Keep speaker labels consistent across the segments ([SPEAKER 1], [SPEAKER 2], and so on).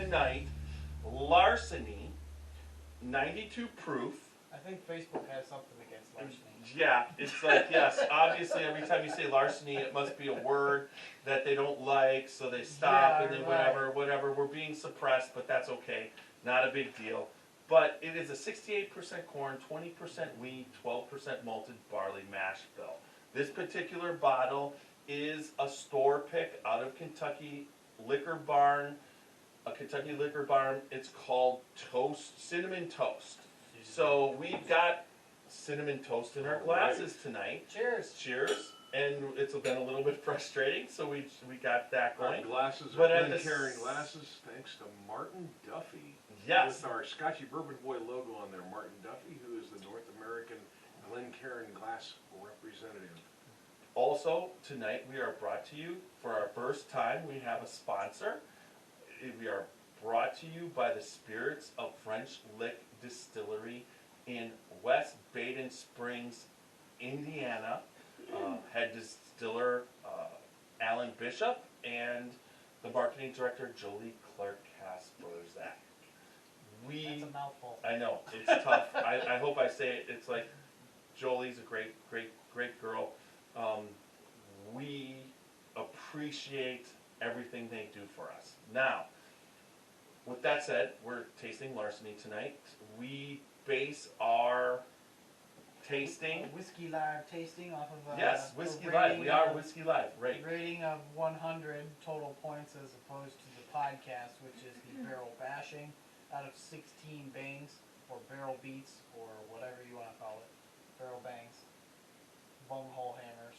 [SPEAKER 1] tonight, Larceny, 92 proof.
[SPEAKER 2] I think Facebook has something against larceny.
[SPEAKER 1] Yeah, it's like, yes, obviously every time you say larceny, it must be a word that they don't like, so they stop and then whatever. We're being suppressed, but that's okay. Not a big deal. But it is a 68% corn, 20% wheat, 12% malted barley mash bill. This particular bottle is a store pick out of Kentucky Liquor Barn, a Kentucky Liquor Barn. It's called Cinnamon Toast. So we've got cinnamon toast in our glasses tonight.
[SPEAKER 2] Cheers.
[SPEAKER 1] Cheers. And it's been a little bit frustrating, so we got that going.
[SPEAKER 3] Our glasses are Glencairn glasses, thanks to Martin Duffy.
[SPEAKER 1] Yes.
[SPEAKER 3] With our Scotchy Bourbon Boy logo on there. Martin Duffy, who is the North American Glencairn glass representative.
[SPEAKER 1] Also, tonight we are brought to you, for our first time, we have a sponsor. We are brought to you by the Spirits of French Lick Distillery in West Baden Springs, Indiana. Head distiller Alan Bishop and the marketing director Jolie Clark Kasperzak.
[SPEAKER 2] That's a mouthful.
[SPEAKER 1] I know, it's tough. I hope I say it. It's like Jolie's a great girl. We appreciate everything they do for us. Now, with that said, we're tasting Larceny tonight. We base our tasting.
[SPEAKER 2] Whiskey Live tasting off of
[SPEAKER 1] yes, Whiskey Live. We are Whiskey Live, right.
[SPEAKER 2] Rating of 100 total points as opposed to the podcast, which is the barrel bashing out of 16 bangs, or barrel beats, or whatever you want to call it. Barrel bangs. Bunghole hammers.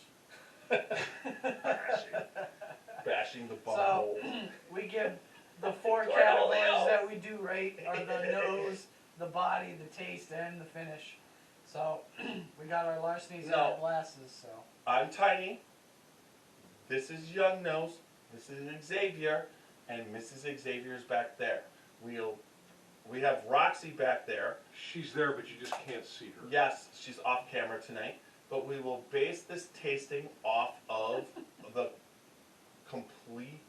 [SPEAKER 1] Bashing the bunghole.
[SPEAKER 2] So, we give the 4 categories that we do rate are the nose, the body, the taste, and the finish. So, we got our Larceny's in our glasses, so.
[SPEAKER 1] I'm Tiny. This is Young Nose. This is Xavier. And Mrs. Xavier's back there. We have Roxy back there.
[SPEAKER 3] She's there, but you just can't see her.
[SPEAKER 1] Yes, she's off camera tonight. But we will base this tasting off of the complete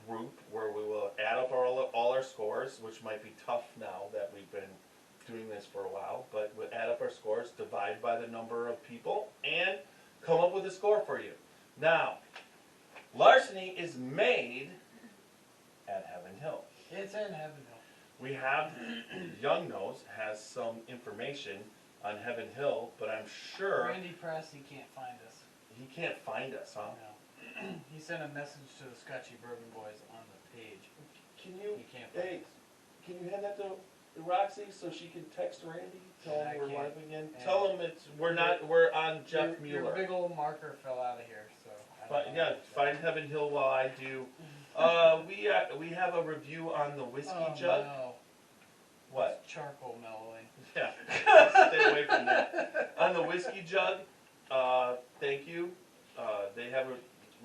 [SPEAKER 1] group, where we will add up all our scores, which might be tough now that we've been doing this for a while, but we'll add up our scores, divide by the number of people, and come up with a score for you. Now, Larceny is made at Heaven Hill.
[SPEAKER 2] It's in Heaven Hill.
[SPEAKER 1] We have, Young Nose has some information on Heaven Hill, but I'm sure...
[SPEAKER 2] Randy Press, he can't find us.
[SPEAKER 1] He can't find us, huh?
[SPEAKER 2] No. He sent a message to the Scotchy Bourbon Boys on the page.
[SPEAKER 1] Can you,
[SPEAKER 2] He can't find us.
[SPEAKER 1] can you hand that to Roxy so she can text Randy? Tell him we're live again.
[SPEAKER 2] And
[SPEAKER 1] Tell him we're on Jeff Mueller.
[SPEAKER 2] Your big old marker fell out of here, so.
[SPEAKER 1] Find Heaven Hill while I do. We have a review on the whiskey jug.
[SPEAKER 2] No.
[SPEAKER 1] What?
[SPEAKER 2] It's charcoal mellowing.
[SPEAKER 1] Yeah, stay away from that. On the whiskey jug, thank you. They have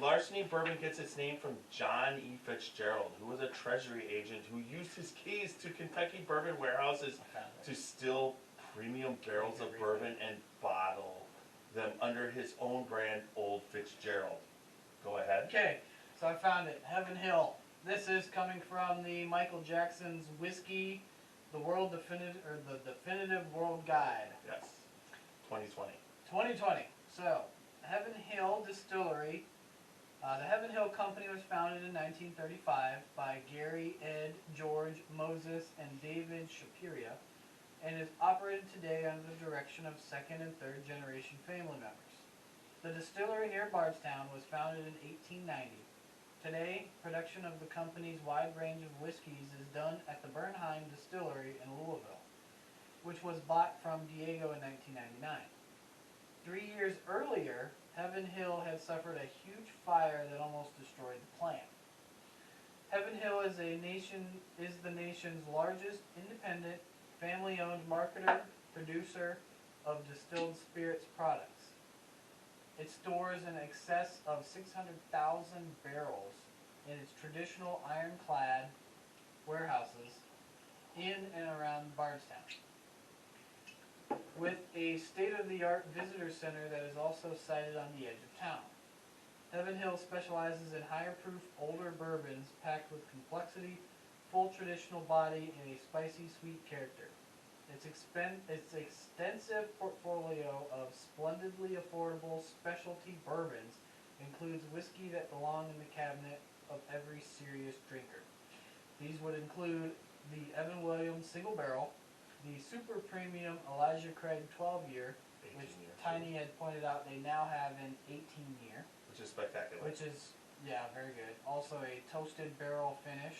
[SPEAKER 1] Larceny Bourbon gets its name from John E. Fitzgerald, who was a treasury agent who used his keys to Kentucky bourbon warehouses to still premium barrels of bourbon and bottle them under his own brand, Old Fitzgerald. Go ahead.
[SPEAKER 2] Okay, so I found it. Heaven Hill. This is coming from the Michael Jackson's Whiskey, the Definitive World Guide.
[SPEAKER 1] Yes. 2020.
[SPEAKER 2] 2020. So, Heaven Hill Distillery. The Heaven Hill Company was founded in 1935 by Gary, Ed, George, Moses, and David Shapiria, and is operated today under the direction of second and third generation family members. The distillery near Bardstown was founded in 1890. Today, production of the company's wide range of whiskeys is done at the Bernheim Distillery in Louisville, which was bought from Diego in 1999. 3 years earlier, Heaven Hill had suffered a huge fire that almost destroyed the plant. Heaven Hill is the nation's largest independent, family-owned marketer, producer of distilled spirits products. It stores in excess of 600,000 barrels in its traditional ironclad warehouses in and around Bardstown, with a state-of-the-art visitor center that is also sited on the edge of town. Heaven Hill specializes in higher proof older bourbons packed with complexity, full traditional body and a spicy sweet character. Its extensive portfolio of splendidly affordable specialty bourbons includes whiskey that belong in the cabinet of every serious drinker. These would include the Evan Williams Single Barrel, the super premium Elijah Craig 12-year, which
[SPEAKER 1] 18 years.
[SPEAKER 2] Tiny had pointed out they now have an 18-year,
[SPEAKER 1] Which is spectacular.
[SPEAKER 2] which is, yeah, very good. Also a toasted barrel finish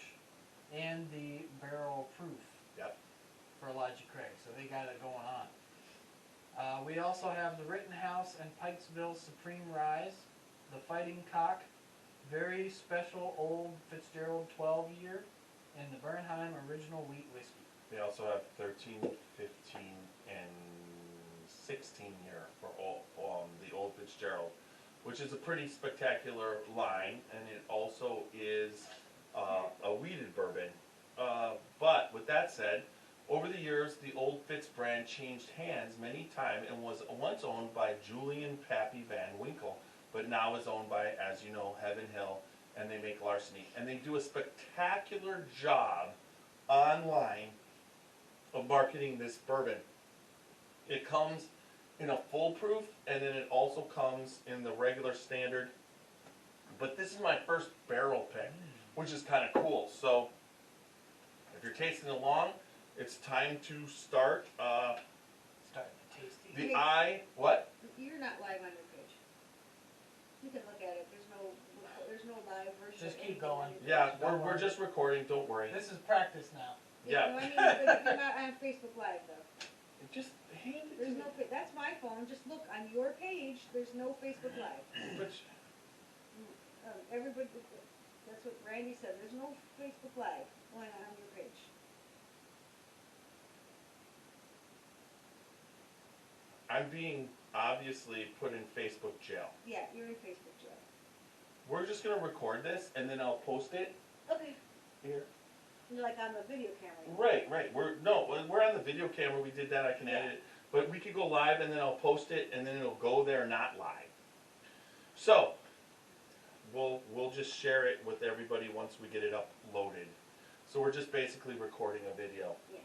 [SPEAKER 2] and the barrel proof.
[SPEAKER 1] Yep.
[SPEAKER 2] For Elijah Craig, so they got it going on. We also have the Rittenhouse and Pikesville Supreme Rise, the Fighting Cock, very special Old Fitzgerald 12-year, and the Bernheim Original Wheat Whiskey.
[SPEAKER 1] They also have 13, 15, and 16 year for all, the Old Fitzgerald, which is a pretty spectacular line, and it also is a wheated bourbon. But with that said, over the years, the Old Fitz brand changed hands many times and was once owned by Julian Pappy Van Winkle, but now is owned by, as you know, Heaven Hill, and they make Larceny. And they do a spectacular job online of marketing this bourbon. It comes in a full proof, and then it also comes in the regular standard. But this is my first barrel pick, which is kind of cool. So if you're tasting along, it's time to start.
[SPEAKER 2] Start the tasty.
[SPEAKER 1] What?
[SPEAKER 4] You're not live on your page. You can look at it, there's no live version.
[SPEAKER 2] Just keep
[SPEAKER 4] anything
[SPEAKER 2] going.
[SPEAKER 4] on your
[SPEAKER 1] Yeah,
[SPEAKER 4] page.
[SPEAKER 1] we're just recording, don't worry.
[SPEAKER 2] This is practice now.
[SPEAKER 1] Yeah.
[SPEAKER 4] No, I mean, but you're not on Facebook Live though.
[SPEAKER 1] Just hand it to
[SPEAKER 4] There's
[SPEAKER 1] me.
[SPEAKER 4] no, that's my phone, just look on your page, there's no Facebook Live. Everybody, that's what Randy said, there's no Facebook Live going on your page.
[SPEAKER 1] I'm being obviously put in Facebook jail.
[SPEAKER 4] Yeah, you're in Facebook jail.
[SPEAKER 1] We're just gonna record this and then I'll post it
[SPEAKER 4] Okay,
[SPEAKER 1] here.
[SPEAKER 4] you're like on the video camera.
[SPEAKER 1] Right. We're on the video camera. We did that. I can edit it, but we could go live and then I'll post it and then it'll go there not live. So we'll just share it with everybody once we get it uploaded. So we're just basically recording a video.
[SPEAKER 4] Yeah.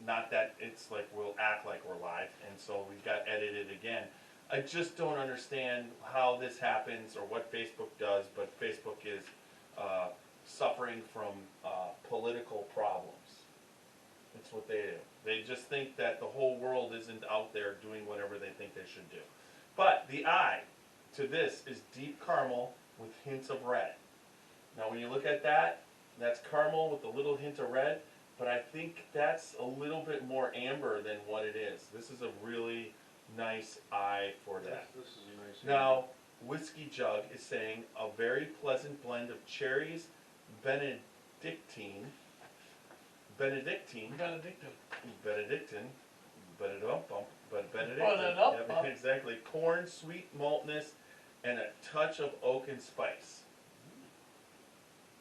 [SPEAKER 1] Not that it's like we'll act like we're live, and so we got edited again. I just don't understand how this happens or what Facebook does, but Facebook is suffering from political problems. That's what they do. They just think that the whole world isn't out there doing whatever they think they should do. But the eye to this is deep caramel with hints of red. Now when you look at that, that's caramel with a little hint of red. But I think that's a little bit more amber than what it is. This is a really nice eye for that.
[SPEAKER 3] This is a nice.
[SPEAKER 1] Now, Whiskey Jug is saying a very pleasant blend of cherries, Benedictine,
[SPEAKER 2] Benedictine.
[SPEAKER 1] Benedictine, Benedictine,
[SPEAKER 2] Ba-da-dum-bum.
[SPEAKER 1] exactly, corn, sweet maltness, and a touch of oak and spice.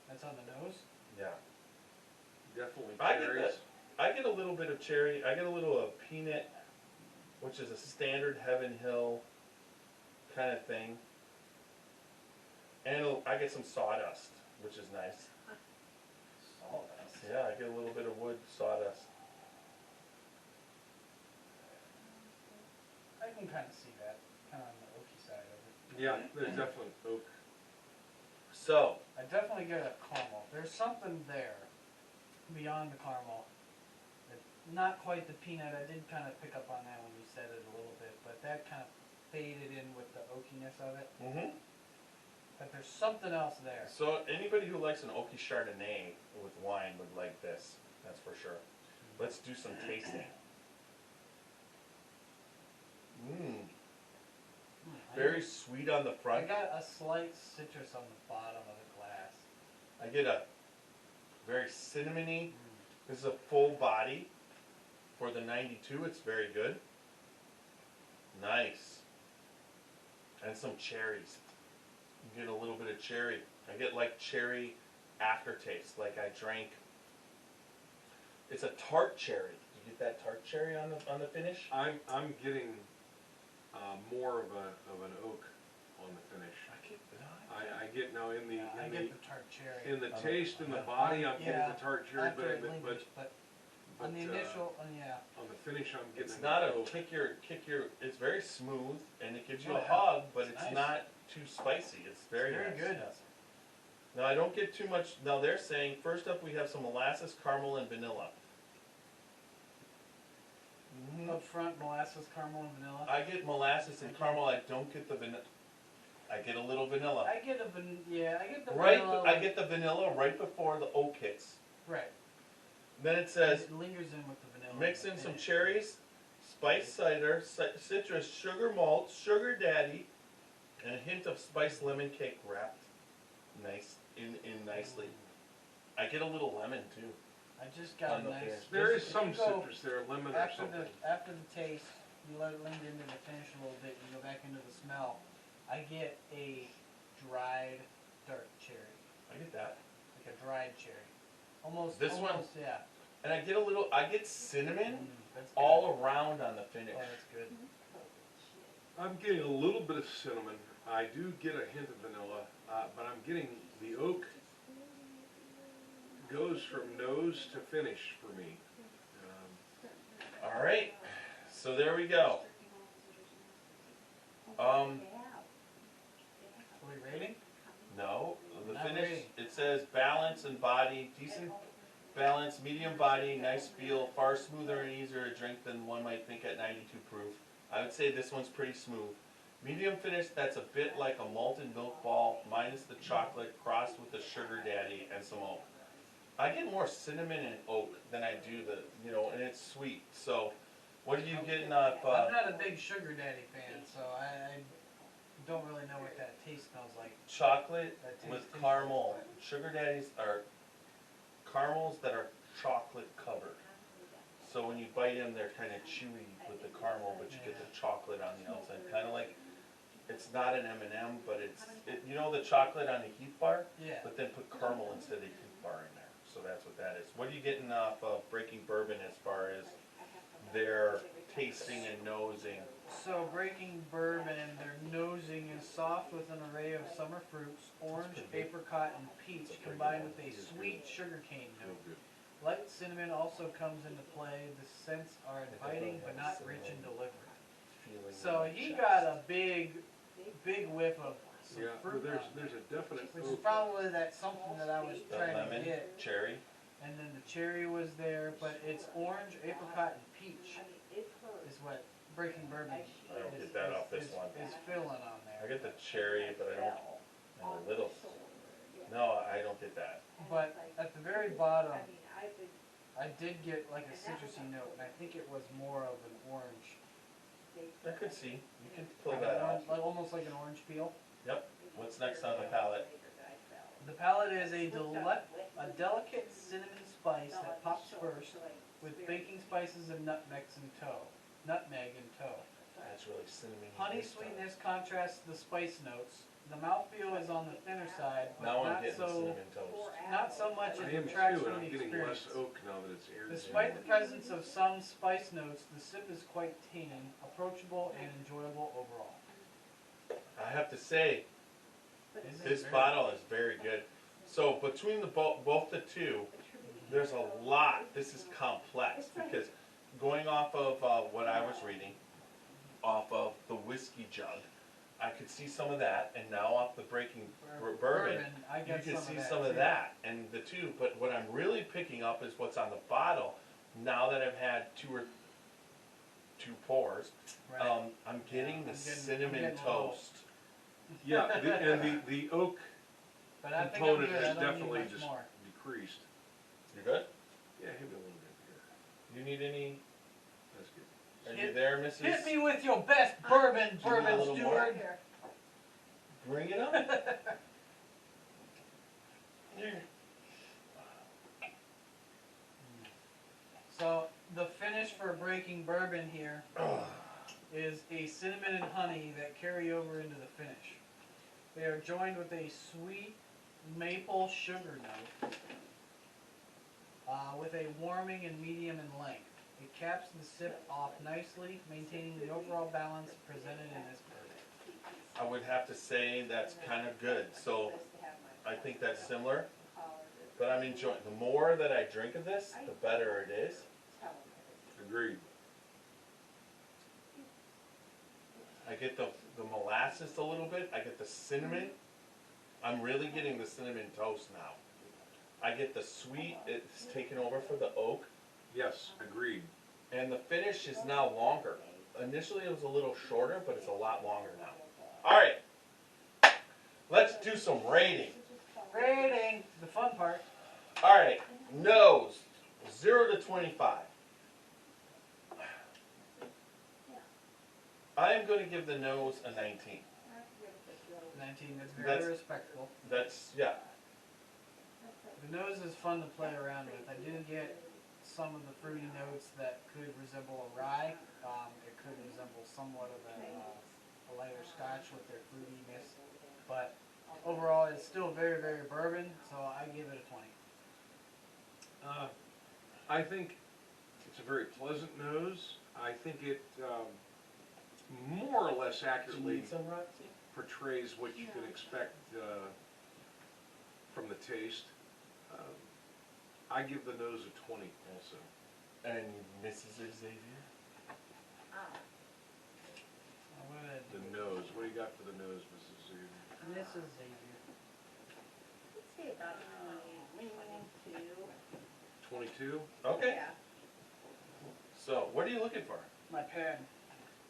[SPEAKER 2] That's on the nose.
[SPEAKER 1] Yeah.
[SPEAKER 3] Definitely
[SPEAKER 1] I get
[SPEAKER 3] cherries.
[SPEAKER 1] that. I get a little bit of cherry. I get a little of peanut, which is a standard Heaven Hill kind of thing. And I get some sawdust, which is nice.
[SPEAKER 2] Sawdust.
[SPEAKER 1] Yeah, I get a little bit of wood sawdust.
[SPEAKER 2] I can kind of see that, kind of on the oaky side of it.
[SPEAKER 3] Yeah, there's definitely oak.
[SPEAKER 1] So,
[SPEAKER 2] I definitely get a caramel. There's something there beyond the caramel. Not quite the peanut. I did kind of pick up on that when you said it a little bit, but that kind of faded in with the oakiness of it. But there's something else there.
[SPEAKER 1] so anybody who likes an oaky Chardonnay with wine would like this. That's for sure. Let's do some tasting. Very sweet on the
[SPEAKER 2] I
[SPEAKER 1] front.
[SPEAKER 2] got a slight citrus on the bottom of the glass.
[SPEAKER 1] I get a very cinnamony. This is a full body for the 92. It's very good. Nice. And some cherries. You get a little bit of cherry. I get like cherry aftertaste, like I drank. It's a tart cherry. Did you get that tart cherry on the finish?
[SPEAKER 3] I'm getting more of an oak on the finish.
[SPEAKER 1] I
[SPEAKER 3] I get now in the,
[SPEAKER 2] Yeah, I
[SPEAKER 3] in
[SPEAKER 2] get
[SPEAKER 3] the,
[SPEAKER 2] the tart cherry.
[SPEAKER 3] in the taste and the body, I'm getting
[SPEAKER 2] Yeah,
[SPEAKER 3] the tart cherry,
[SPEAKER 2] after it
[SPEAKER 3] but,
[SPEAKER 2] lingers, but on the
[SPEAKER 3] but,
[SPEAKER 2] initial, yeah.
[SPEAKER 3] on the finish, I'm getting.
[SPEAKER 1] It's not a
[SPEAKER 3] oak.
[SPEAKER 1] kick your, it's very smooth and it gives you
[SPEAKER 2] Oh,
[SPEAKER 1] a
[SPEAKER 2] yeah.
[SPEAKER 1] hug, but
[SPEAKER 2] It's
[SPEAKER 1] it's
[SPEAKER 2] nice.
[SPEAKER 1] not too spicy. It's very
[SPEAKER 2] Very
[SPEAKER 1] nice.
[SPEAKER 2] good.
[SPEAKER 1] Now I don't get too much, now they're saying, first up we have some molasses, caramel and vanilla.
[SPEAKER 2] Up front, molasses, caramel, and vanilla.
[SPEAKER 1] I get molasses and caramel, I don't get the vanilla. I get a little vanilla.
[SPEAKER 2] I get I get the
[SPEAKER 1] Right,
[SPEAKER 2] vanilla.
[SPEAKER 1] I get the vanilla right before the oak hits.
[SPEAKER 2] Right.
[SPEAKER 1] Then it says,
[SPEAKER 2] It lingers in with the vanilla.
[SPEAKER 1] mix
[SPEAKER 2] at
[SPEAKER 1] in
[SPEAKER 2] the
[SPEAKER 1] some
[SPEAKER 2] finish.
[SPEAKER 1] cherries, spiced cider, citrus, sugar malt, sugar daddy, and a hint of spiced lemon cake wrapped nice in nicely. I get a little lemon too.
[SPEAKER 2] I just got
[SPEAKER 1] on
[SPEAKER 2] a
[SPEAKER 1] the
[SPEAKER 2] nice.
[SPEAKER 1] finish.
[SPEAKER 3] There is
[SPEAKER 2] if
[SPEAKER 3] some
[SPEAKER 2] you go
[SPEAKER 3] citrus there, lemon or
[SPEAKER 2] after
[SPEAKER 3] something.
[SPEAKER 2] after the taste, you let it linger into the finish a little bit. You go back into the smell. I get a dried dark cherry,
[SPEAKER 1] I get that.
[SPEAKER 2] like a dried cherry, almost.
[SPEAKER 1] This one?
[SPEAKER 2] almost, yeah.
[SPEAKER 1] And I get cinnamon
[SPEAKER 2] That's good.
[SPEAKER 1] all around on the finish.
[SPEAKER 2] Oh, that's good.
[SPEAKER 3] I'm getting a little bit of cinnamon. I do get a hint of vanilla, but I'm getting the oak goes from nose to finish for me.
[SPEAKER 1] All right, so there we go.
[SPEAKER 2] Are we rating?
[SPEAKER 1] No, the
[SPEAKER 2] Not
[SPEAKER 1] finish,
[SPEAKER 2] rating.
[SPEAKER 1] it says balance and body, decent balance, medium body, nice feel, far smoother and easier to drink than one might think at 92 proof. I would say this one's pretty smooth. Medium finish, that's a bit like a malted milk ball minus the chocolate crossed with the sugar daddy and some oak. I get more cinnamon and oak than I do and it's sweet. So, what are you getting up?
[SPEAKER 2] I'm not a big sugar daddy fan, so I don't really know what that taste smells like.
[SPEAKER 1] Chocolate
[SPEAKER 2] That
[SPEAKER 1] with
[SPEAKER 2] tastes
[SPEAKER 1] caramel.
[SPEAKER 2] different.
[SPEAKER 1] Sugar daddies are caramels that are chocolate covered. So when you bite them, they're kind of chewy with the caramel, but you get the chocolate on the outside. Kind of like, it's not an M&M, but you know the chocolate on the Heath bar?
[SPEAKER 2] Yeah.
[SPEAKER 1] But then put caramel instead of the Heath bar in there. So that's what that is. What are you getting off of Breaking Bourbon as far as their tasting and nosing?
[SPEAKER 2] So Breaking Bourbon, their nosing is soft with an array of summer fruits, orange, apricot, and peach, combined with a sweet sugarcane
[SPEAKER 3] Real
[SPEAKER 2] note.
[SPEAKER 3] good.
[SPEAKER 2] Light cinnamon also comes into play. The scents are inviting but not rich in delivery.
[SPEAKER 1] Feeling
[SPEAKER 2] So
[SPEAKER 1] in the
[SPEAKER 2] he
[SPEAKER 1] chest.
[SPEAKER 2] got a big whiff of some
[SPEAKER 3] Yeah,
[SPEAKER 2] fruit
[SPEAKER 3] but
[SPEAKER 2] on
[SPEAKER 3] there's
[SPEAKER 2] there,
[SPEAKER 3] a definite
[SPEAKER 2] which is
[SPEAKER 3] oak.
[SPEAKER 2] probably that something that I was
[SPEAKER 1] The
[SPEAKER 2] trying to
[SPEAKER 1] lemon,
[SPEAKER 2] get.
[SPEAKER 1] cherry.
[SPEAKER 2] And then the cherry was there, but it's orange, apricot, and peach is what Breaking Bourbon
[SPEAKER 1] I don't get that off this one.
[SPEAKER 2] is filling on
[SPEAKER 1] I
[SPEAKER 2] there.
[SPEAKER 1] get the cherry, but I don't, and a little, no, I don't get that.
[SPEAKER 2] But at the very bottom, I did get like a citrusy note, and I think it was more of an orange.
[SPEAKER 1] I could see, you can pull
[SPEAKER 2] Like
[SPEAKER 1] that
[SPEAKER 2] an
[SPEAKER 1] out.
[SPEAKER 2] orange, like almost like an orange peel.
[SPEAKER 1] Yep, what's next on the palate?
[SPEAKER 2] The palate is a delicate cinnamon spice that pops first with baking spices and nutmegs and nutmeg and toe.
[SPEAKER 1] That's really cinnamon.
[SPEAKER 2] Honey sweetness contrasts the spice notes. The mouthfeel is on the thinner side, but
[SPEAKER 1] Now I'm
[SPEAKER 2] not
[SPEAKER 1] getting the
[SPEAKER 2] so
[SPEAKER 1] cinnamon toast.
[SPEAKER 2] not so much
[SPEAKER 3] I
[SPEAKER 2] as
[SPEAKER 3] am
[SPEAKER 2] detracts
[SPEAKER 3] too, and
[SPEAKER 2] from the
[SPEAKER 3] I'm getting
[SPEAKER 2] experience.
[SPEAKER 3] less oak now that it's aired.
[SPEAKER 2] Despite the presence of some spice notes, the sip is quite tame, approachable, and enjoyable overall.
[SPEAKER 1] I have to say,
[SPEAKER 2] Isn't it
[SPEAKER 1] this
[SPEAKER 2] very-
[SPEAKER 1] bottle is very good. So between the both the two, there's a lot, this is complex, because going off of what I was reading, off of the whiskey jug, I could see some of that, and now off the Breaking Bourbon,
[SPEAKER 2] I
[SPEAKER 1] you
[SPEAKER 2] get
[SPEAKER 1] can
[SPEAKER 2] some
[SPEAKER 1] see
[SPEAKER 2] of that
[SPEAKER 1] some of
[SPEAKER 2] too.
[SPEAKER 1] that, and the two, but what I'm really picking up is what's on the bottle, now that I've had two pours,
[SPEAKER 2] Right.
[SPEAKER 1] I'm getting the
[SPEAKER 2] I'm
[SPEAKER 1] cinnamon
[SPEAKER 2] getting a little-
[SPEAKER 1] toast.
[SPEAKER 3] Yeah, and the oak
[SPEAKER 2] But I think I'm
[SPEAKER 3] component
[SPEAKER 2] good. I
[SPEAKER 3] has
[SPEAKER 2] don't need
[SPEAKER 3] definitely
[SPEAKER 2] much
[SPEAKER 3] just
[SPEAKER 2] more.
[SPEAKER 3] decreased.
[SPEAKER 1] You good?
[SPEAKER 3] Yeah, hit me a little bit here.
[SPEAKER 1] You need any,
[SPEAKER 3] That's good.
[SPEAKER 1] are you
[SPEAKER 2] Hit-
[SPEAKER 1] there, Mrs.?
[SPEAKER 2] Hit me with your best bourbon,
[SPEAKER 1] Do you need a
[SPEAKER 2] bourbon
[SPEAKER 1] little more?
[SPEAKER 2] steward.
[SPEAKER 1] Bring it up. Here.
[SPEAKER 2] So the finish for Breaking Bourbon here is a cinnamon and honey that carry over into the finish. They are joined with a sweet maple sugar note with a warming and medium in length. It caps the sip off nicely, maintaining the overall balance presented in this bourbon.
[SPEAKER 1] I would have to say that's kind of good. So I think that's similar, but I'm enjoying, the more that I drink of this, the better it is.
[SPEAKER 3] Agreed.
[SPEAKER 1] I get the molasses a little bit, I get the cinnamon. I'm really getting the cinnamon toast now. I get the sweet, it's taken over for the oak,
[SPEAKER 3] Yes, agreed.
[SPEAKER 1] and the finish is now longer. Initially it was a little shorter, but it's a lot longer now. Alright, let's do some rating.
[SPEAKER 2] Rating, the fun part.
[SPEAKER 1] Alright, nose, 0 to 25. I am going to give the nose a 19.
[SPEAKER 2] 19, that's very
[SPEAKER 1] That's-
[SPEAKER 2] respectful.
[SPEAKER 1] That's, yeah.
[SPEAKER 2] The nose is fun to play around with. I do get some of the fruity notes that could resemble a rye. It could resemble somewhat of a lighter scotch with their fruitiness. But overall, it's still very, very bourbon, so I give it a 20.
[SPEAKER 3] I think it's a very pleasant nose. I think it more or less
[SPEAKER 1] Do you
[SPEAKER 3] accurately
[SPEAKER 1] need some, Roxy?
[SPEAKER 3] portrays what you can expect from the taste. I give the nose a 20 also.
[SPEAKER 1] And Mrs. Xavier?
[SPEAKER 2] I'm gonna
[SPEAKER 3] The nose, what do you got for the nose, Mrs. Xavier?
[SPEAKER 2] Mrs. Xavier.
[SPEAKER 4] Let's say about 22.
[SPEAKER 3] 22?
[SPEAKER 1] Okay,
[SPEAKER 4] Yeah.
[SPEAKER 1] so what are you looking for?
[SPEAKER 2] My pen.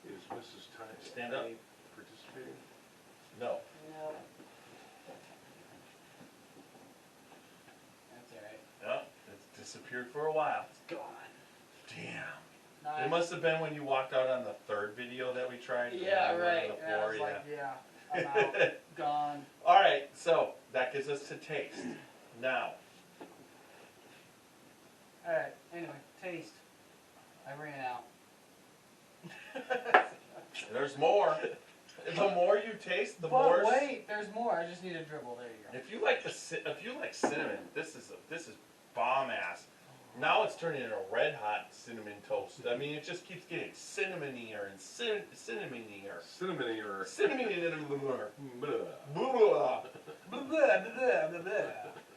[SPEAKER 3] Is Mrs.
[SPEAKER 1] Stand up.
[SPEAKER 3] Tiny participating?
[SPEAKER 1] No.
[SPEAKER 2] No. That's alright.
[SPEAKER 1] No, it's disappeared for a while.
[SPEAKER 2] It's gone.
[SPEAKER 1] Damn.
[SPEAKER 2] Nice.
[SPEAKER 1] It must have been when you walked out on the third video that we tried.
[SPEAKER 2] Yeah,
[SPEAKER 1] when you were
[SPEAKER 2] right.
[SPEAKER 1] On the
[SPEAKER 2] Yeah, I
[SPEAKER 1] floor,
[SPEAKER 2] was like,
[SPEAKER 1] yeah.
[SPEAKER 2] I'm out. Gone.
[SPEAKER 1] Alright, so that gives us to taste. Now,
[SPEAKER 2] Alright, anyway, taste. I ran out.
[SPEAKER 1] there's more. The more you taste, the
[SPEAKER 2] But
[SPEAKER 1] more.
[SPEAKER 2] wait, there's more. I just need a dribble. There you go.
[SPEAKER 1] If you like cinnamon, this is bomb ass. Now it's turning into a red hot cinnamon toast. I mean, it just keeps getting cinnamonier and cinnamonier.
[SPEAKER 3] Cinnamon or
[SPEAKER 1] Cinnamonier.
[SPEAKER 3] Blah.
[SPEAKER 2] Blah, blah, blah, blah, blah.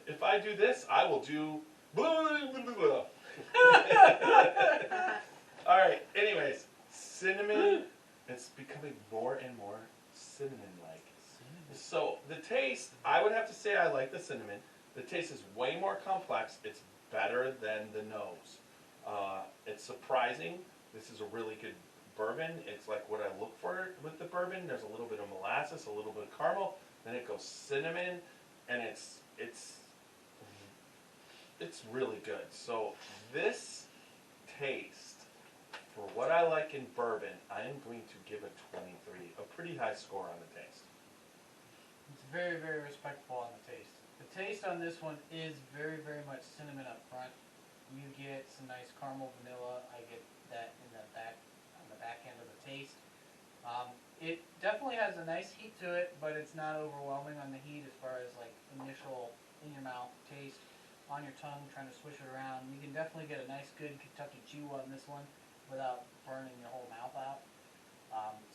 [SPEAKER 1] If I do this, I will do. Alright, anyways, cinnamon, it's becoming more and more cinnamon-like. So, the taste, I would have to say I like the cinnamon. The taste is way more complex. It's better than the nose. It's surprising. This is a really good bourbon. It's like what I look for with the bourbon. There's a little bit of molasses, a little bit of caramel, then it goes cinnamon, and it's really good. So, this taste, for what I like in bourbon, I am going to give it 23. A pretty high score on the taste.
[SPEAKER 2] It's very, very respectful on the taste. The taste on this one is very, very much cinnamon up front. You get some nice caramel vanilla. I get that in the back, on the back end of the taste. It definitely has a nice heat to it, but it's not overwhelming on the heat as far as like initial in your mouth taste, on your tongue, trying to swish it around. You can definitely get a nice good Kentucky chew on this one without burning your whole mouth out.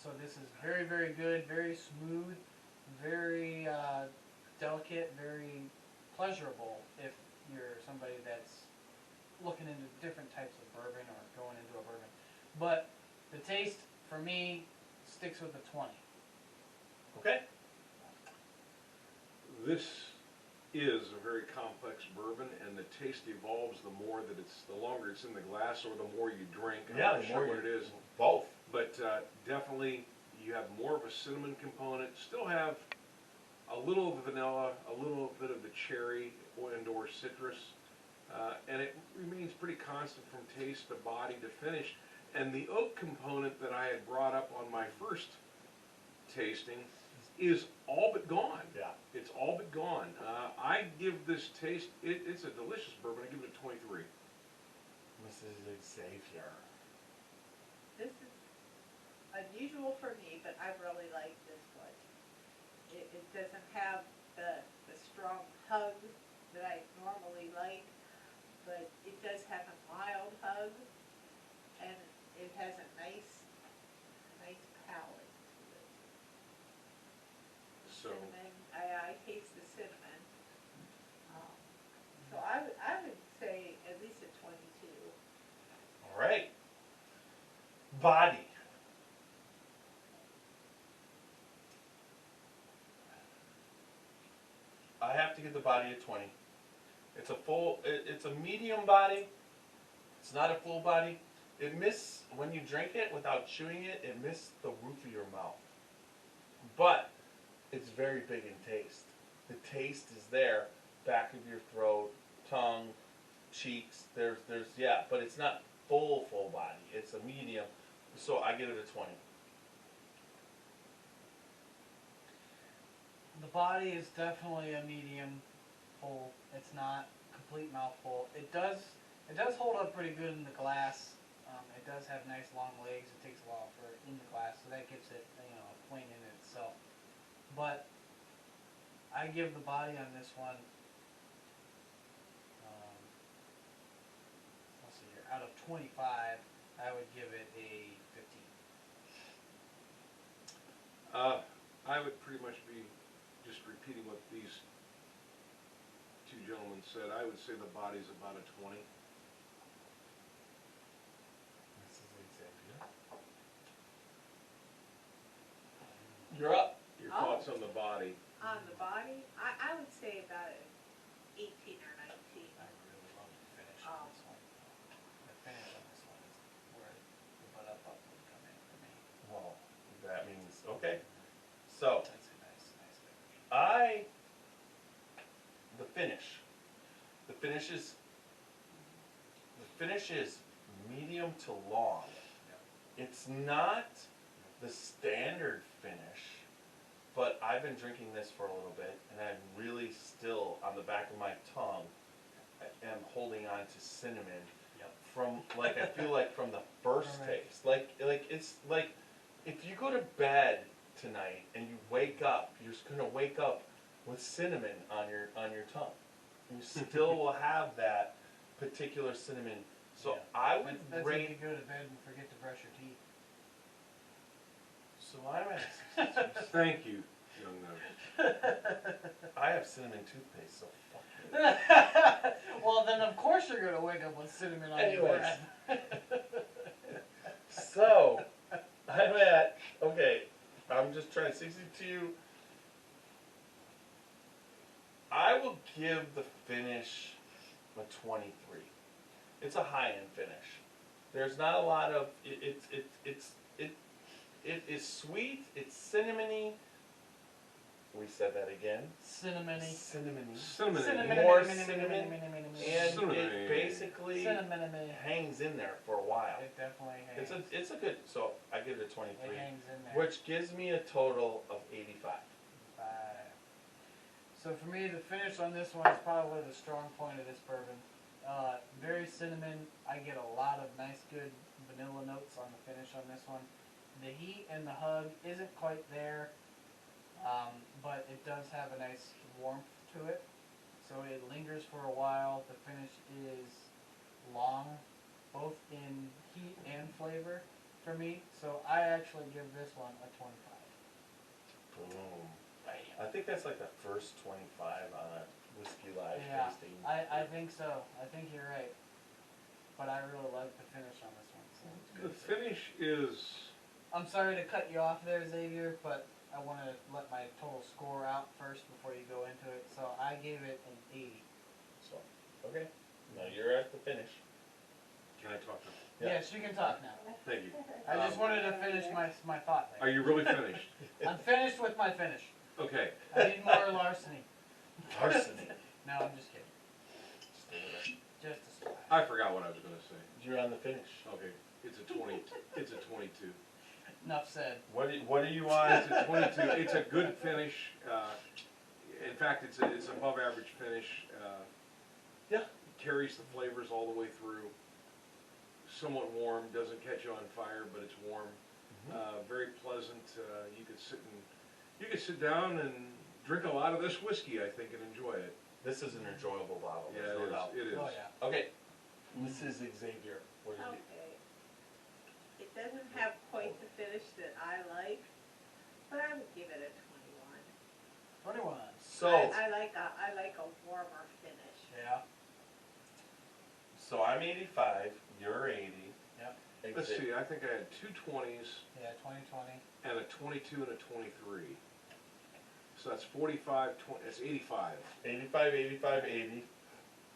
[SPEAKER 2] So this is very, very good, very smooth, very delicate, very pleasurable if you're somebody that's looking into different types of bourbon or going into a bourbon. But the taste, for me, sticks with the 20.
[SPEAKER 1] Okay?
[SPEAKER 3] This is a very complex bourbon, and the taste evolves the more that the longer it's in the glass or the more you drink. I'm
[SPEAKER 1] Yeah,
[SPEAKER 3] not
[SPEAKER 1] the
[SPEAKER 3] sure
[SPEAKER 1] more
[SPEAKER 3] what
[SPEAKER 1] you-
[SPEAKER 3] it is.
[SPEAKER 1] Both.
[SPEAKER 3] But definitely, you have more of a cinnamon component. Still have a little of the vanilla, a little bit of the cherry and/or citrus, and it remains pretty constant from taste to body to finish. And the oak component that I had brought up on my first tasting is all but gone.
[SPEAKER 1] Yeah.
[SPEAKER 3] It's all but gone. I give this taste. It's a delicious bourbon. I give it a 23.
[SPEAKER 1] Mrs. Xavier.
[SPEAKER 5] This is unusual for me, but I really like this one. It doesn't have the strong hug that I normally like, but it does have a mild hug, and it has a nice palate to it.
[SPEAKER 1] body. I have to give the body a 20. It's a it's a medium body. It's not a full body. When you drink it without chewing it, it missed the roof of your mouth. But it's very big in taste. The taste is there, back of your throat, tongue, cheeks. Yeah, but it's not full body. It's a medium. So I give it a 20.
[SPEAKER 2] The body is definitely a medium full. It's not complete mouthful. It does hold up pretty good in the glass. It does have nice long legs. It takes a while for it in the glass, so that gives it, you know, a point in itself. But I give the body on this one, let's see here, out of 25, I would give it a 15.
[SPEAKER 3] I would pretty much be just repeating what these two gentlemen said. I would say the body's about a 20.
[SPEAKER 1] This is Xavier. You're up.
[SPEAKER 3] Your
[SPEAKER 5] Oh.
[SPEAKER 3] thoughts on the body?
[SPEAKER 5] On the body, I would say about an 18 or 19.
[SPEAKER 2] I really love the finish on this one. The finish on this one is where the butt up would come in for me.
[SPEAKER 1] Well, that means, okay. So,
[SPEAKER 2] That's a nice finish.
[SPEAKER 1] the finish is medium to long. It's not the standard finish, but I've been drinking this for a little bit, and I'm really still, on the back of my tongue, am holding on to cinnamon.
[SPEAKER 2] Yep.
[SPEAKER 1] From, like, I feel like from the first
[SPEAKER 2] Alright.
[SPEAKER 1] taste. Like, it's like, if you go to bed tonight and you wake up, you're just gonna wake up with cinnamon on your tongue. You still will have that particular cinnamon. So
[SPEAKER 2] Yeah.
[SPEAKER 1] I would
[SPEAKER 2] That's
[SPEAKER 1] rate.
[SPEAKER 2] when you go to bed and forget to brush your teeth.
[SPEAKER 1] So I'm at 62.
[SPEAKER 3] Thank you, young man.
[SPEAKER 1] I have cinnamon toothpaste, so fuck it.
[SPEAKER 2] Well, then of course you're gonna wake up with cinnamon on your
[SPEAKER 1] Anyways.
[SPEAKER 2] breath.
[SPEAKER 1] So I'm at, okay, I'm just trying 62. I will give the finish a 23. It's a high-end finish. There's not a lot of, it is sweet, it's cinnamony. We said that again.
[SPEAKER 2] Cinnamony.
[SPEAKER 1] Cinnamony.
[SPEAKER 3] Cinnamon.
[SPEAKER 1] More cinnamon, and
[SPEAKER 3] Cinnamon.
[SPEAKER 1] it basically
[SPEAKER 2] Cinnamon.
[SPEAKER 1] hangs in there for a while.
[SPEAKER 2] It definitely hangs.
[SPEAKER 1] It's a good, so I give it a 23,
[SPEAKER 2] It hangs in there.
[SPEAKER 1] which gives me a total of 85.
[SPEAKER 2] So for me, the finish on this one is probably the strong point of this bourbon. Very cinnamon. I get a lot of nice, good vanilla notes on the finish on this one. The heat and the hug isn't quite there, but it does have a nice warmth to it. So it lingers for a while. The finish is long, both in heat and flavor for me. So I actually give this one a 25.
[SPEAKER 1] Boom. I think that's like the first 25 on a whiskey live
[SPEAKER 2] Yeah,
[SPEAKER 1] tasting.
[SPEAKER 2] I think so. I think you're right. But I really like the finish on this one. So it's
[SPEAKER 3] The
[SPEAKER 2] good.
[SPEAKER 3] finish is,
[SPEAKER 2] I'm sorry to cut you off there, Xavier, but I want to let my total score out first before you go into it. So I gave it an 80.
[SPEAKER 1] So, okay. Now you're at the finish.
[SPEAKER 3] can I talk to?
[SPEAKER 1] Yeah.
[SPEAKER 2] Yes, you can talk now.
[SPEAKER 3] Thank you.
[SPEAKER 2] I just wanted to finish my thought
[SPEAKER 3] Are
[SPEAKER 2] there.
[SPEAKER 3] you really finished?
[SPEAKER 2] I'm finished with my finish.
[SPEAKER 3] Okay.
[SPEAKER 2] I need more larceny.
[SPEAKER 1] Larceny.
[SPEAKER 2] No, I'm just kidding.
[SPEAKER 1] Stay with it.
[SPEAKER 2] Just a splash.
[SPEAKER 3] I forgot what I was gonna say.
[SPEAKER 1] You're on the finish.
[SPEAKER 3] Okay, it's a 20, it's a 22.
[SPEAKER 2] Enough said.
[SPEAKER 1] What do you want?
[SPEAKER 3] It's a 22, it's a good finish, in fact, it's above average finish.
[SPEAKER 1] Yeah.
[SPEAKER 3] Carries the flavors all the way through. Somewhat warm, doesn't catch you on fire, but it's warm. Very pleasant, you could sit down and drink a lot of this whiskey, I think, and enjoy it.
[SPEAKER 1] This is an enjoyable bottle.
[SPEAKER 3] Yeah,
[SPEAKER 1] there's no doubt.
[SPEAKER 3] it is.
[SPEAKER 2] Oh yeah.
[SPEAKER 1] Okay, Mrs. Xavier, what do you
[SPEAKER 5] Okay. It doesn't have quite the finish that I like, but I would give it a 21.
[SPEAKER 2] 21.
[SPEAKER 1] So,
[SPEAKER 5] I like a warmer finish.
[SPEAKER 2] Yeah.
[SPEAKER 1] so I'm 85, you're 80,
[SPEAKER 2] Yep.
[SPEAKER 3] Let's see, I think I had two 20s
[SPEAKER 2] Yeah, 2020.
[SPEAKER 3] and a 22 and a 23. So that's 45, 20, that's 85.
[SPEAKER 1] 85, 85, 80.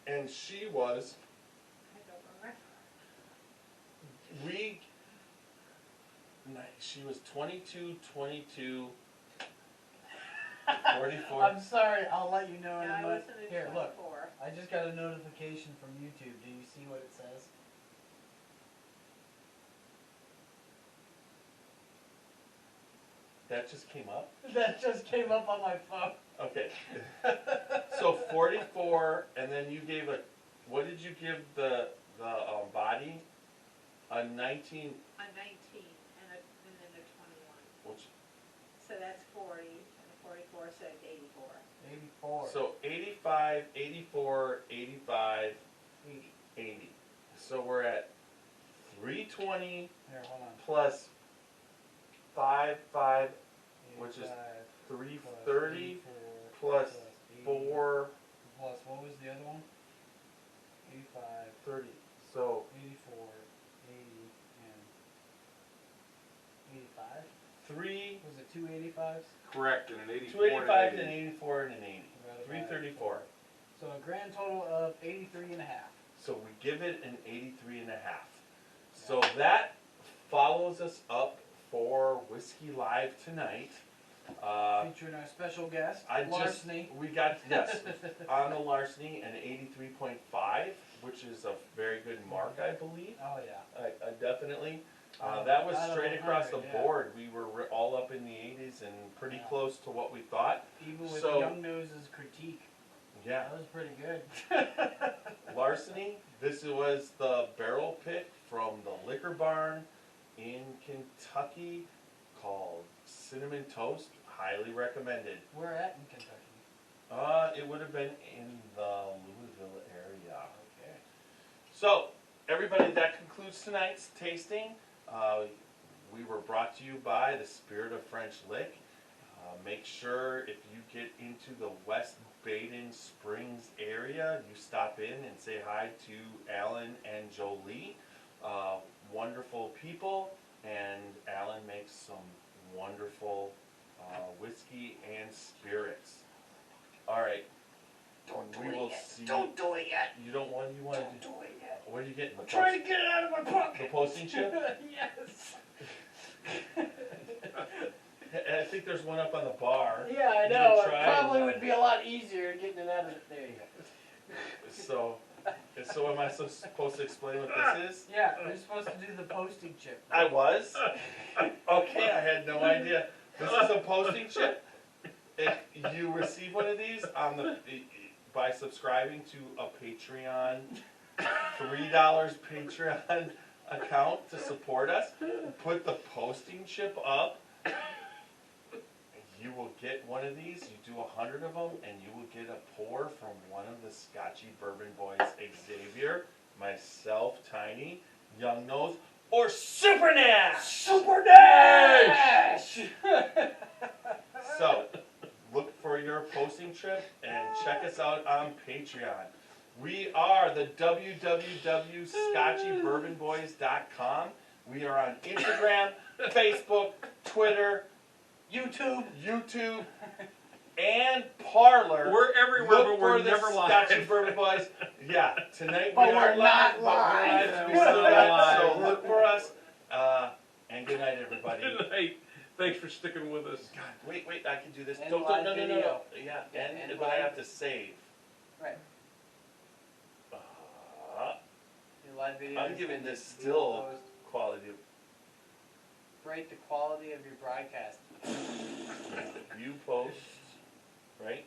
[SPEAKER 1] And she was,
[SPEAKER 5] I don't remember.
[SPEAKER 1] she was 22, 22, 44.
[SPEAKER 2] I'm sorry, I'll let you know in
[SPEAKER 5] Yeah,
[SPEAKER 2] a
[SPEAKER 5] I
[SPEAKER 2] minute.
[SPEAKER 5] wasn't in
[SPEAKER 2] Here, look.
[SPEAKER 5] 24.
[SPEAKER 2] I just got a notification from YouTube. Do you see what it says?
[SPEAKER 1] That just came up?
[SPEAKER 2] That just came up on my phone.
[SPEAKER 1] Okay. So 44, and then you gave what did you give the body? A 19,
[SPEAKER 5] A 19 and then a 21.
[SPEAKER 1] which,
[SPEAKER 5] So that's 40, and a 44, so it's 84.
[SPEAKER 2] 84.
[SPEAKER 1] so 85, 84, 85,
[SPEAKER 2] 80.
[SPEAKER 1] 80. So we're at 320
[SPEAKER 2] Here, hold on.
[SPEAKER 1] plus 5, 5, which is
[SPEAKER 2] 85
[SPEAKER 1] 330
[SPEAKER 2] plus
[SPEAKER 1] plus
[SPEAKER 2] 80
[SPEAKER 1] 4,
[SPEAKER 2] plus what was the other one? 85,
[SPEAKER 1] 30. So
[SPEAKER 2] 84, 80, and 85?
[SPEAKER 1] 3,
[SPEAKER 2] Was it 285s?
[SPEAKER 3] Correct, and an 84
[SPEAKER 1] 285
[SPEAKER 3] and
[SPEAKER 1] and
[SPEAKER 3] an 80.
[SPEAKER 1] 84 and an 80.
[SPEAKER 2] Divided by
[SPEAKER 1] 334.
[SPEAKER 2] So a grand total of 83 and a half.
[SPEAKER 1] So we give it an 83 and a half. So that follows us up for Whiskey Live tonight.
[SPEAKER 2] Featuring our special guest,
[SPEAKER 1] I just,
[SPEAKER 2] Larceny.
[SPEAKER 1] we got, yes, on the Larceny, an 83.5, which is a very good mark, I believe.
[SPEAKER 2] Oh yeah.
[SPEAKER 1] I definitely. That was
[SPEAKER 2] Out of
[SPEAKER 1] straight across the
[SPEAKER 2] 100, yeah.
[SPEAKER 1] board. We were all up in the 80s and pretty
[SPEAKER 2] Yeah.
[SPEAKER 1] close to what we thought.
[SPEAKER 2] Even with
[SPEAKER 1] So-
[SPEAKER 2] Young Nose's critique,
[SPEAKER 1] Yeah.
[SPEAKER 2] that was pretty good.
[SPEAKER 1] Larceny, this was the barrel pick from the Liquor Barn in Kentucky called Cinnamon Toast. Highly recommended.
[SPEAKER 2] We're at in Kentucky.
[SPEAKER 1] It would have been in the Louisville area.
[SPEAKER 2] Okay.
[SPEAKER 1] So, everybody, that concludes tonight's tasting. We were brought to you by the Spirit of French Lick. Make sure if you get into the West Baden Springs area, you stop in and say hi to Alan and Jolie. Wonderful people, and Alan makes some wonderful whiskey and spirits. All right. We will see.
[SPEAKER 2] Don't do it yet.
[SPEAKER 1] You don't want. You want to
[SPEAKER 2] Don't do it yet.
[SPEAKER 1] What are you getting?
[SPEAKER 2] I'm trying to get it out of my pocket.
[SPEAKER 1] The posting chip?
[SPEAKER 2] Yes.
[SPEAKER 1] I think there's one up on the bar.
[SPEAKER 2] Yeah, I
[SPEAKER 1] You
[SPEAKER 2] know. It
[SPEAKER 1] tried.
[SPEAKER 2] probably would be a lot easier getting it out of it. There you go.
[SPEAKER 1] So am I supposed to explain what this is?
[SPEAKER 2] Yeah, we're supposed to do the posting chip.
[SPEAKER 1] I was? Okay, I had no idea. This is a posting chip. If you receive one of these by subscribing to a Patreon, $3 Patreon account to support us, put the posting chip up. You will get one of these. You do 100 of them, and you will get a pour from one of the Scotchy Bourbon Boys, Xavier, myself, Tiny, Young Nose, or Super Nash.
[SPEAKER 2] Super Dash!
[SPEAKER 1] So, look for your posting trip and check us out on Patreon. We are the www.scotchybourbonboys.com. We are on Instagram, Facebook, Twitter, YouTube, and Parlor.
[SPEAKER 3] We're everywhere,
[SPEAKER 1] Look
[SPEAKER 3] but we're
[SPEAKER 1] for the
[SPEAKER 3] never
[SPEAKER 1] Scotchy
[SPEAKER 3] live.
[SPEAKER 1] Bourbon Boys. Yeah, tonight
[SPEAKER 2] But
[SPEAKER 1] we are
[SPEAKER 2] we're not
[SPEAKER 1] live, but we're
[SPEAKER 2] live.
[SPEAKER 1] live. We
[SPEAKER 3] We're
[SPEAKER 1] still
[SPEAKER 3] not
[SPEAKER 1] live, so
[SPEAKER 3] live.
[SPEAKER 1] look for us. And good night, everybody.
[SPEAKER 3] Good night. Thanks for sticking with us.
[SPEAKER 1] God, wait, I can do this.
[SPEAKER 2] End
[SPEAKER 1] Don't,
[SPEAKER 2] live
[SPEAKER 1] no.
[SPEAKER 2] video.
[SPEAKER 1] Yeah,
[SPEAKER 2] End
[SPEAKER 1] but I
[SPEAKER 2] live.
[SPEAKER 1] have to save.
[SPEAKER 2] Right. Your live video.
[SPEAKER 1] I'm
[SPEAKER 2] is
[SPEAKER 1] giving
[SPEAKER 2] gonna
[SPEAKER 1] this
[SPEAKER 2] be
[SPEAKER 1] still
[SPEAKER 2] post-
[SPEAKER 1] quality.
[SPEAKER 2] Rate the quality of your broadcast.
[SPEAKER 1] You post, right?